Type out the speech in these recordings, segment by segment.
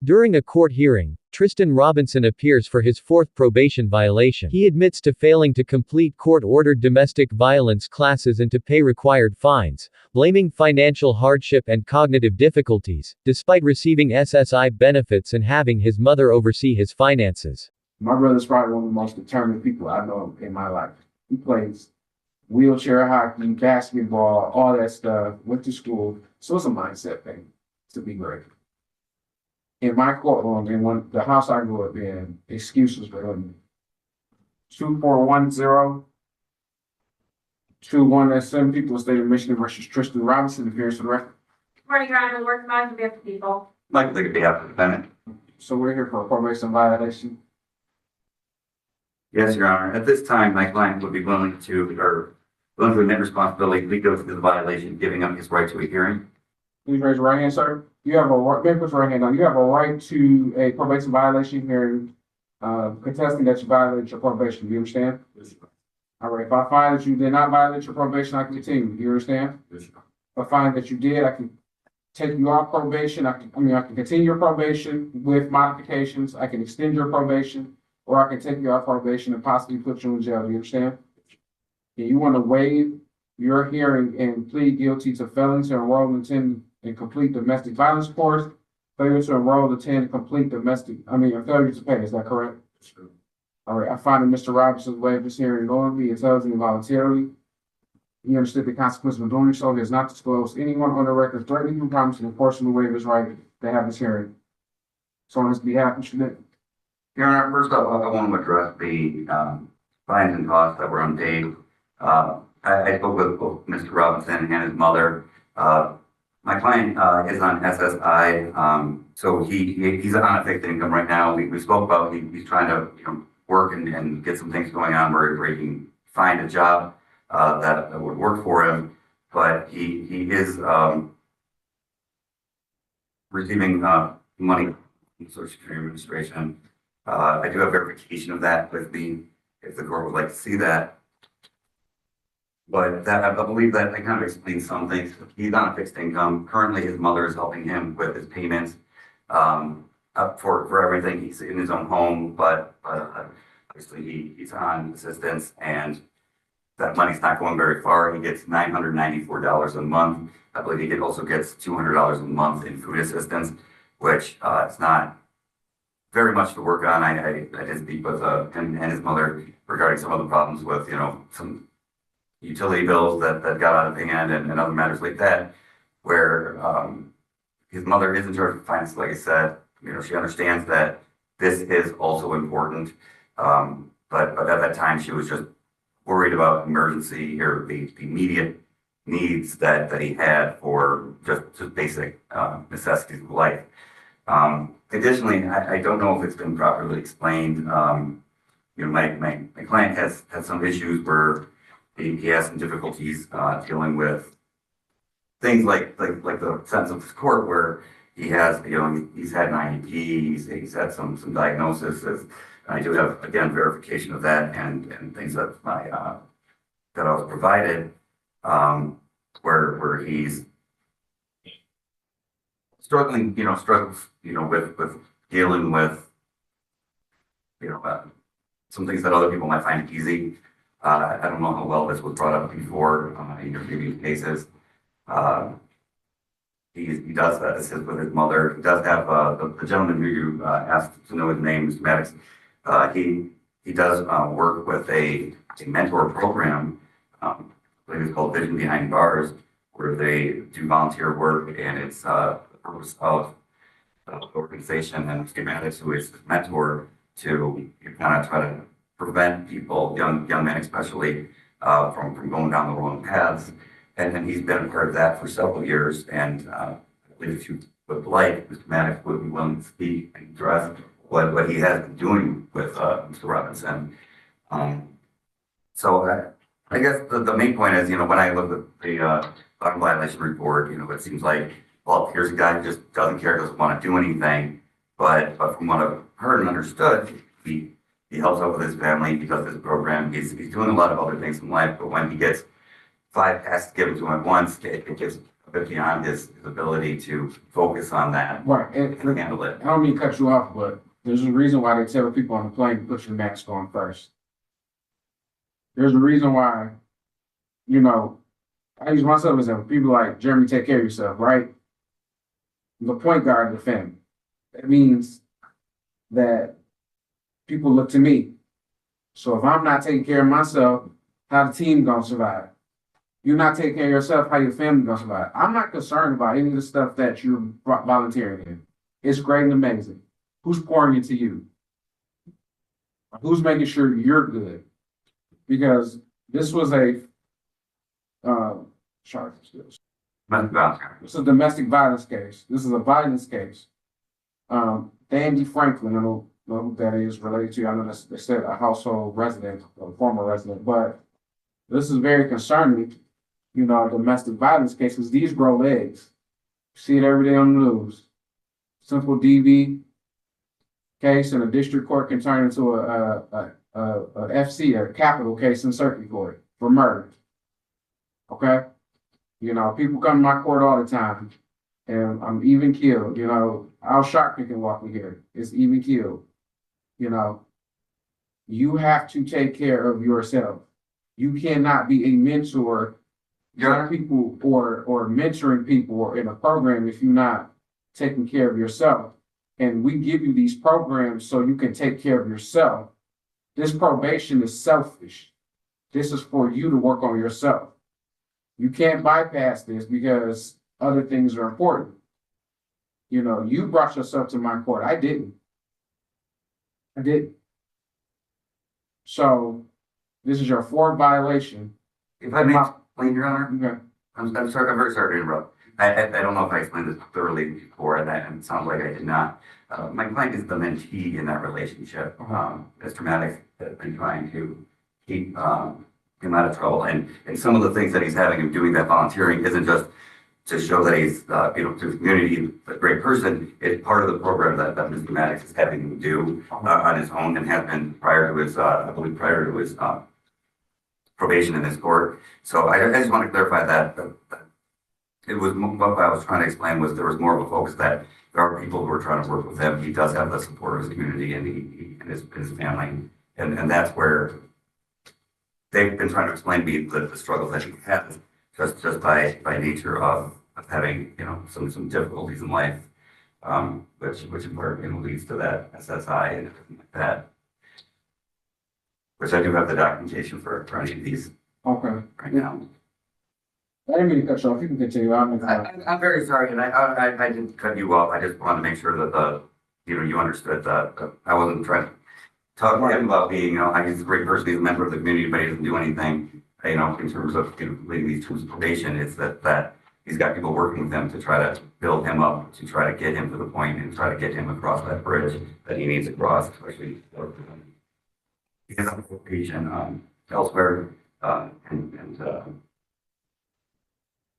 During a court hearing, Tristan Robinson appears for his fourth probation violation. He admits to failing to complete court-ordered domestic violence classes and to pay required fines, blaming financial hardship and cognitive difficulties, despite receiving SSI benefits and having his mother oversee his finances. My brother's probably one of the most determined people I know in my life. He plays wheelchair hockey, basketball, all that stuff, went to school. So it's a mindset thing to be great. In my courtroom, in the house I grew up in, excuses were him. 2410-21, people in the state of Michigan versus Tristan Robinson appears for the record. Good morning, Your Honor. Work on behalf of the people. Like to be up to the defendant. So we're here for a probation violation. Yes, Your Honor. At this time, my client would be willing to admit responsibility, plead guilty to the violation, giving up his right to a hearing. Please raise your right hand, sir. You have a right, put your right hand on. You have a right to a probation violation hearing, contesting that you violated your probation. Do you understand? Yes, sir. All right. If I find that you did not violate your probation, I can continue. Do you understand? Yes, sir. If I find that you did, I can take you off probation. I can continue your probation with modifications. I can extend your probation, or I can take you off probation and possibly put you in jail. Do you understand? And you want to waive your hearing and plead guilty to failing to enroll and attend and complete domestic violence course, failure to enroll, attend, complete failure to pay. Is that correct? Yes, sir. All right. I find that Mr. Robinson's waived his hearing knowingly, intelligently, and voluntarily. He understood the consequences of doing so. He has not disclosed anyone on the record threatening him, promising to enforce the waive his right to have his hearing. So on his behalf, Mr. Nick. Your Honor, first off, I want to address the fines and costs that were unpaid. I spoke with both Mr. Robinson and his mother. My client is on SSI, so he's on a fixed income right now. We spoke about he's trying to work and get some things going on where he can find a job that would work for him. But he is receiving money from the Social Security Administration. I do have verification of that with me if the court would like to see that. But that, I believe that kind of explains some things. He's on a fixed income. Currently, his mother is helping him with his payments for everything. He's in his own home, but obviously he's on assistance, and that money's not going very far. He gets $994 a month. I believe he also gets $200 a month in food assistance, which it's not very much to work on. I did speak with him and his mother regarding some of the problems with some utility bills that got out of hand and other matters like that, where his mother is in charge of finance. Like I said, she understands that this is also important, but at that time she was just worried about emergency or the immediate needs that he had for just basic necessities of life. Additionally, I don't know if it's been properly explained. My client has some issues where he has some difficulties dealing with things like the sentence of this court, where he has he's had an IEP, he's had some diagnoses. I do have, again, verification of that and things that I was provided, where he's struggles with dealing with some things that other people might find easy. I don't know how well this was brought up before in your previous cases. He does assist with his mother. He does have the gentleman who you asked to know his name, Mr. Maddox. He does work with a mentor program. I believe it's called Vision Behind Bars, where they do volunteer work, and it's the purpose of the organization and Mr. Maddox, who is his mentor, to kind of try to prevent people, young men especially, from going down the wrong paths. And he's been a part of that for several years. And I believe if you would like, Mr. Maddox would be willing to speak and address what he has been doing with Mr. Robinson. So I guess the main point is, when I look at the violation report, it seems like, well, here's a guy who just doesn't care, doesn't want to do anything. But from what I've heard and understood, he helps out with his family, he does this program, he's doing a lot of other things in life, but when he gets 5 tasks given to him at once, it gives a bit beyond his ability to focus on that Right, and handle it. I don't mean to cut you off, but there's a reason why they tell people on the plane to put your mask on first. There's a reason why, you know, I use myself as example. People like Jeremy, take care of yourself, right? The point guard of the family. That means that people look to me. So if I'm not taking care of myself, how the team gonna survive? You're not taking care of yourself, how your family gonna survive? I'm not concerned about any of the stuff that you're volunteering in. It's great and amazing. Who's pouring into you? Who's making sure you're good? Because this was a sorry, it's a domestic violence case. This is a violence case. Dandy Franklin, I don't know who that is related to. I know they said a household resident, a former resident, but this is very concerning, you know, a domestic violence case, because these grow legs. You see it every day on the news. Simple DV case in a district court can turn into a FC, a capital case in circuit court for murder. Okay? You know, people come to my court all the time, and I'm even killed. You know, Al Sharpton can walk in here. It's even killed. You know, you have to take care of yourself. You cannot be a mentor, young people, or mentoring people in a program if you're not taking care of yourself. And we give you these programs so you can take care of yourself. This probation is selfish. This is for you to work on yourself. You can't bypass this because other things are important. You know, you brought yourself to my court. I didn't. So this is your fourth violation. If I may explain, Your Honor, Okay. I'm sorry, I'm very sorry to interrupt. I don't know if I explained this thoroughly before, and it sounds like I did not. My client is the mentee in that relationship. Mr. Maddox has been trying to keep him out of trouble, and some of the things that he's having him doing that volunteering isn't just to show that he's, you know, to the community, a great person. It's part of the program that Mr. Maddox is having him do on his own, and has been prior to his, I believe, prior to his probation in this court. So I just want to clarify that it was what I was trying to explain was there was more of a focus that there are people who are trying to work with him. He does have the support of his community and and his family, and that's where they've been trying to explain to me the struggles that he has just by nature of having, you know, some difficulties in life, which is where, you know, leads to that SSI and everything like that. Which I do have the documentation for any of these Okay. right now. I didn't mean to cut you off. You can continue. I'm very sorry, and I didn't cut you off. I just wanted to make sure that you understood that I wasn't trying to talk to him about being, you know, he's a great person, he's a member of the community, but he doesn't do anything, you know, in terms of, you know, leading these terms of probation. It's that he's got people working with him to try to build him up, to try to get him to the point and try to get him across that bridge that he needs to cross, especially because of probation elsewhere,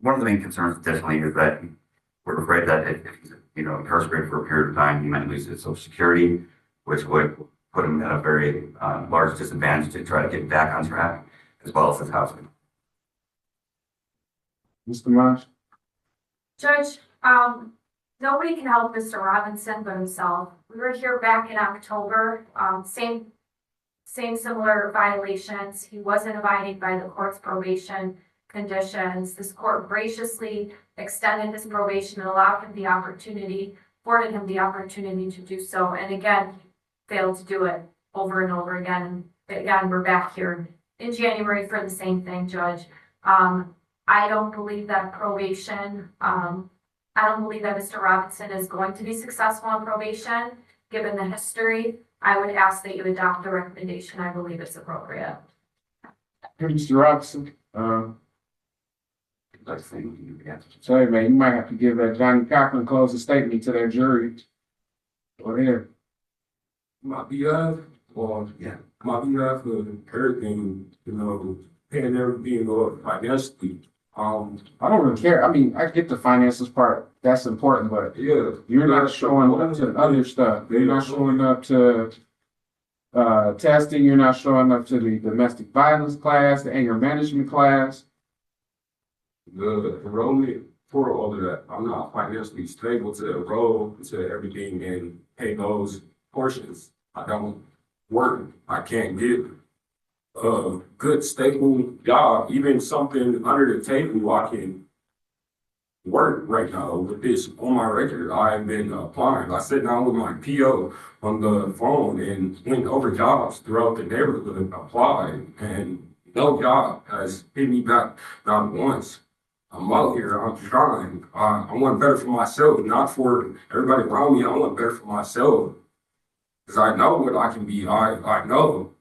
one of the main concerns additionally is that we're afraid that if he's, you know, incarcerated for a period of time, he might lose his Social Security, which would put him at a very large disadvantage to try to get back on track, as well as his housing. Mr. Marsh? Judge, nobody can help Mr. Robinson but himself. We were here back in October, same similar violations. He wasn't abiding by the court's probation conditions. This court graciously extended his probation and allowed him the opportunity, afforded him the opportunity to do so. And again, failed to do it over and over again. Again, we're back here in January for the same thing, Judge. I don't believe that probation, I don't believe that Mr. Robinson is going to be successful on probation. Given the history, I would ask that you adopt the recommendation. I believe it's appropriate. Mr. Robinson, sorry, man, you might have to give that Johnny Cochran closing statement to that jury. Go ahead. My behalf, or my behalf of everything, you know, paying everything or financially. I don't really care. I mean, I get the finances part. That's important, but Yeah, you're not showing up to other stuff. You're not showing up to testing. You're not showing up to the domestic violence class, the anger management class. the enrollment for all of that. I'm not financially stable to enroll to everything and pay those portions. I don't work. I can't get a good stable job, even something under the table I can work right now with this on my record. I've been applying. I sat down with my PO on the phone and went over jobs throughout the neighborhood and applied, and no job has hit me back not once. I'm out here, I'm trying. I want better for myself, not for everybody around me. I want better for myself. Because I know what I can be. I know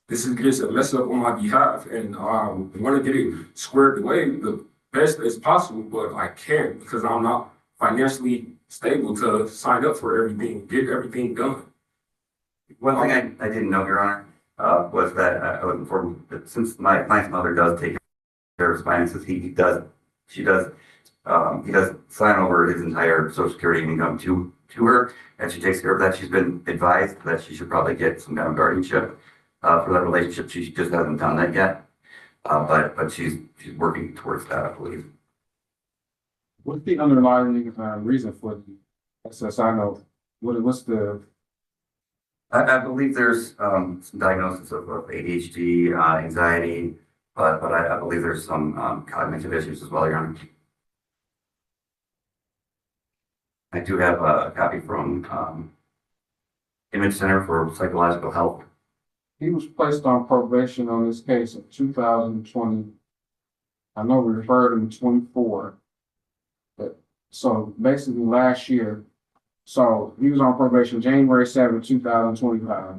this is just a mess up on my behalf, and I want to get it squared away the best as possible, but I can't because I'm not financially stable to sign up for everything, get everything done. One thing I didn't know, Your Honor, was that I was informed that since my client's mother does take care of his finances, he does sign over his entire Social Security income to her, and she takes care of that. She's been advised that she should probably get some kind of guardianship for that relationship. She just hasn't done that yet, but she's working towards that, I believe. What's the underlying reason for the SSI note? What's the? I believe there's some diagnosis of ADHD, anxiety, but I believe there's some cognitive issues as well, Your Honor. I do have a copy from Image Center for Psychological Health. He was placed on probation on this case in 2020. I know we referred him 24. But so basically last year, so he was on probation January 7, 2025.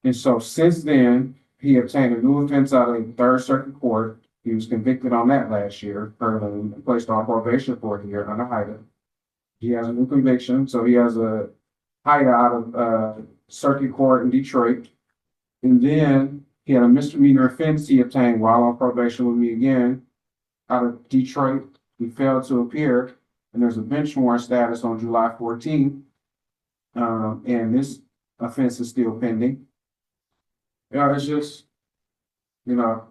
And so since then, he obtained a new offense out of the Third Circuit Court. He was convicted on that last year, currently placed on probation for a year under HIDA. He has a new conviction, so he has a HIDA out of Circuit Court in Detroit. And then he had a misdemeanor offense he obtained while on probation with me again out of Detroit. He failed to appear, and there's a bench warrant status on July 14th. And this offense is still pending. Yeah, it's just, yeah.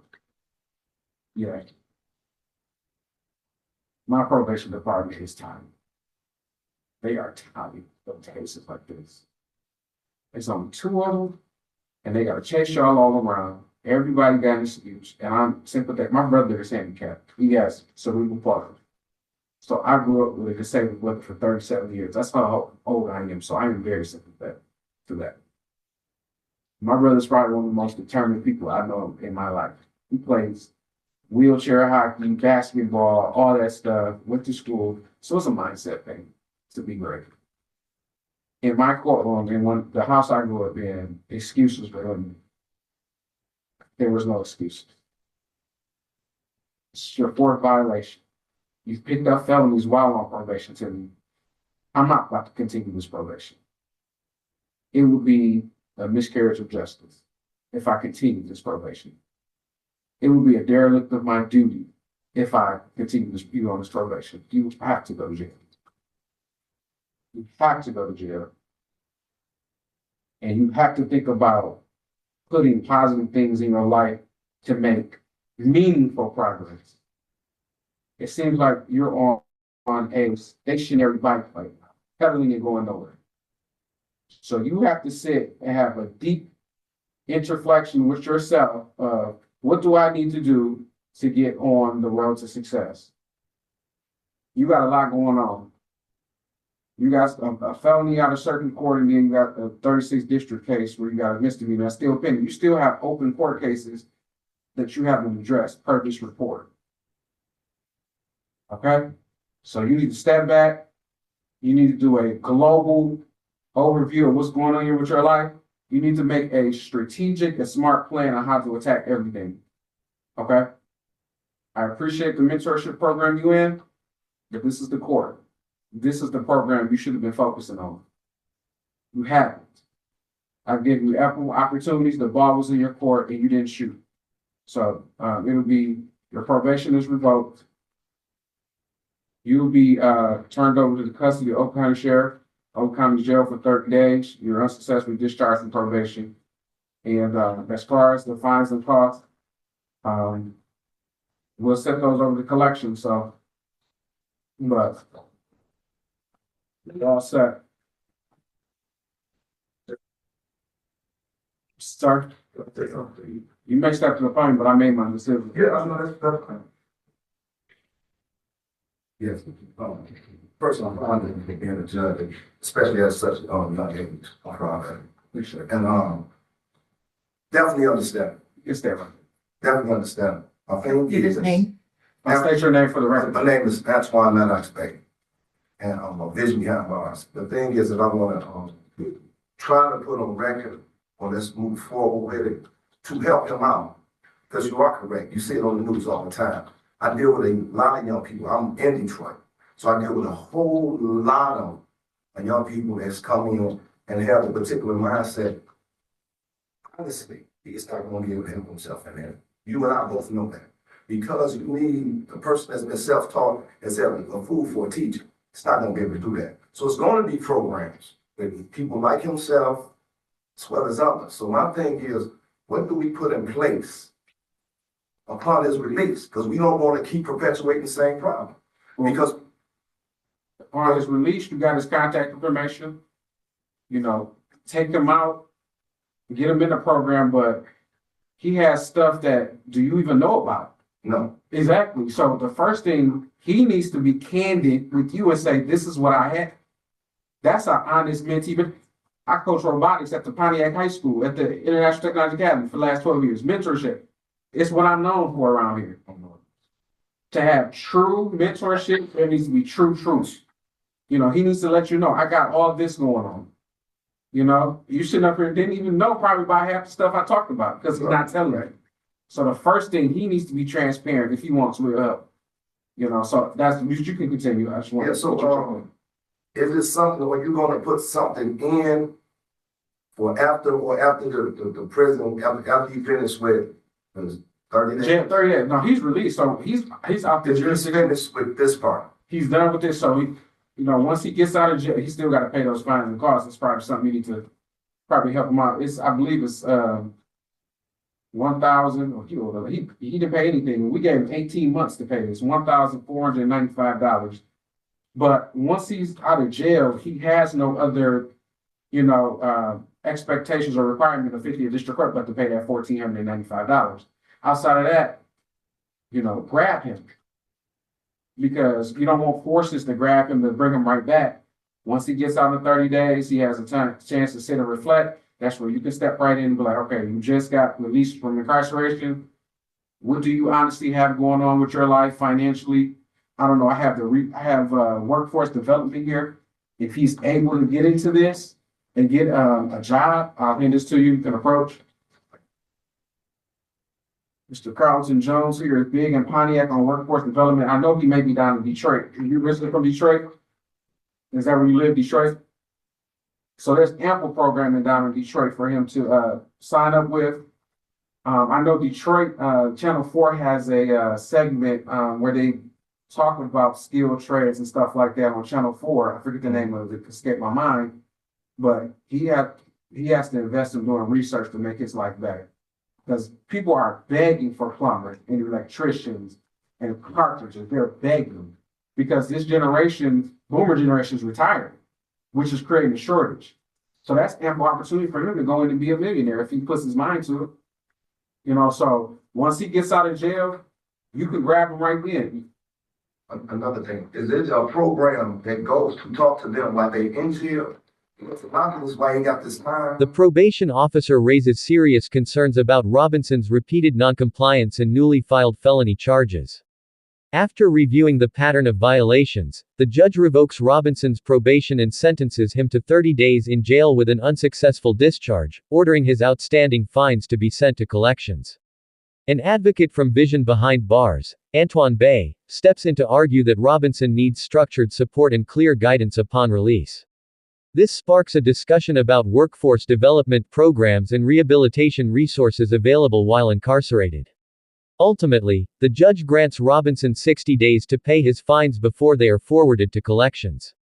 My probation department is tiny. They are tiny of cases like this. There's only 2 of them, and they gotta chase y'all all around. Everybody got an excuse, and I'm sympathetic. My brother is handicapped. He has cerebral palsy. So I grew up with a disabled brother for 37 years. That's how old I am. So I am very sympathetic to that. My brother's probably one of the most determined people I know in my life. He plays wheelchair hockey, basketball, all that stuff, went to school. So it's a mindset thing to be great. In my courtroom, in the house I grew up in, excuses were on me. There was no excuses. It's your 4th violation. You've picked up felonies while on probation to me. I'm not about to continue this probation. It would be a miscarriage of justice if I continue this probation. It would be a derelict of my duty if I continue this on this probation. You have to go to jail. You have to go to jail. And you have to think about putting positive things in your life to make meaningful progress. It seems like you're on a stationary bike right now, pedaling and going nowhere. So you have to sit and have a deep interflexion with yourself of what do I need to do to get on the road to success? You got a lot going on. You got a felony out of Circuit Court, and then you got a 36th district case where you got a misdemeanor that's still pending. You still have open court cases that you haven't addressed per this report. Okay? So you need to step back. You need to do a global overview of what's going on here with your life. You need to make a strategic and smart plan on how to attack everything. Okay? I appreciate the mentorship program you in, but this is the court. This is the program you should have been focusing on. You haven't. I've given you ample opportunities. The ball was in your court and you didn't shoot. So it'll be your probation is revoked. You'll be turned over to the custody of Oak County Sheriff, Oak County Jail for 30 days. You're unsuccessfully discharged from probation. And as far as the fines and costs, we'll set those over to collection. So But all set. Sir, you may step to the point, but I made my decision. Yeah, I know that's fine. Yes, first of all, I'm honored to being a judge, especially at such young age. And definitely understand, It's there. definitely understand. I think Get his name. I'll state your name for the record. My name is Antoine Maddox Bay, and I'm a vision behind bars. The thing is that I want to try to put on record, or let's move forward with it to help him out. Because you are correct. You see it on the news all the time. I deal with a lot of young people. I'm in Detroit, so I deal with a whole lot of young people that's coming in and have a particular mindset. Honestly, he's not going to be able to help himself in there. You and I both know that. Because you need a person that's been self-taught as having a fool for a teacher. It's not going to be able to do that. So it's going to be programs with people like himself as well as others. So my thing is, what do we put in place upon his release? Because we don't want to keep perpetuating the same problem. Because On his release, you got his contact information. You know, take him out, get him in the program, but he has stuff that, do you even know about? no, Exactly. So the first thing, he needs to be candid with you and say, this is what I had. That's an honest mentee. But I coach robotics at the Pontiac High School, at the International Technology Academy for the last 12 years. Mentorship. It's what I'm known for around here. To have true mentorship, there needs to be true truth. You know, he needs to let you know, I got all this going on. You know, you sitting up here didn't even know probably about half the stuff I talked about because he's not telling you. So the first thing, he needs to be transparent if he wants real help. You know, so that's, you can continue. I just want yeah, so is this something where you're going to put something in for after the prison, after you finish with 30 days? Yeah, 30 days. No, he's released, so he's out the Did you jail. finish with this part? He's done with this, so he, you know, once he gets out of jail, he still got to pay those fines and costs. It's probably something you need to probably help him out. It's, I believe it's 1,000, or he didn't pay anything. We gave him 18 months to pay this, $1,495. But once he's out of jail, he has no other, you know, expectations or requirement of 50th District Court but to pay that $1,495. Outside of that, you know, grab him. Because you don't want forces to grab him to bring him right back. Once he gets out in 30 days, he has a chance to sit and reflect. That's where you can step right in and be like, okay, you just got released from incarceration. What do you honestly have going on with your life financially? I don't know. I have workforce development here. If he's able to get into this and get a job, I'll hand this to you. You can approach. Mr. Carlton Jones here is big in Pontiac on workforce development. I know he may be down in Detroit. Are you originally from Detroit? Is that where you live, Detroit? So there's ample programming down in Detroit for him to sign up with. I know Detroit, Channel 4 has a segment where they talk about skilled trades and stuff like that on Channel 4. I forget the name of it, it escaped my mind. But he has to invest in doing research to make his life better. Because people are begging for plumbers and electricians and carpenters. They're begging because this generation, boomer generation, is retiring, which is creating a shortage. So that's ample opportunity for him to go in and be a millionaire if he puts his mind to it. You know, so once he gets out of jail, you can grab him right then. Another thing, is there a program that goes to talk to them while they in jail? Why he got this time? The probation officer raises serious concerns about Robinson's repeated noncompliance and newly filed felony charges. After reviewing the pattern of violations, the judge revokes Robinson's probation and sentences him to 30 days in jail with an unsuccessful discharge, ordering his outstanding fines to be sent to collections. An advocate from Vision Behind Bars, Antoine Bay, steps in to argue that Robinson needs structured support and clear guidance upon release. This sparks a discussion about workforce development programs and rehabilitation resources available while incarcerated. Ultimately, the judge grants Robinson 60 days to pay his fines before they are forwarded to collections.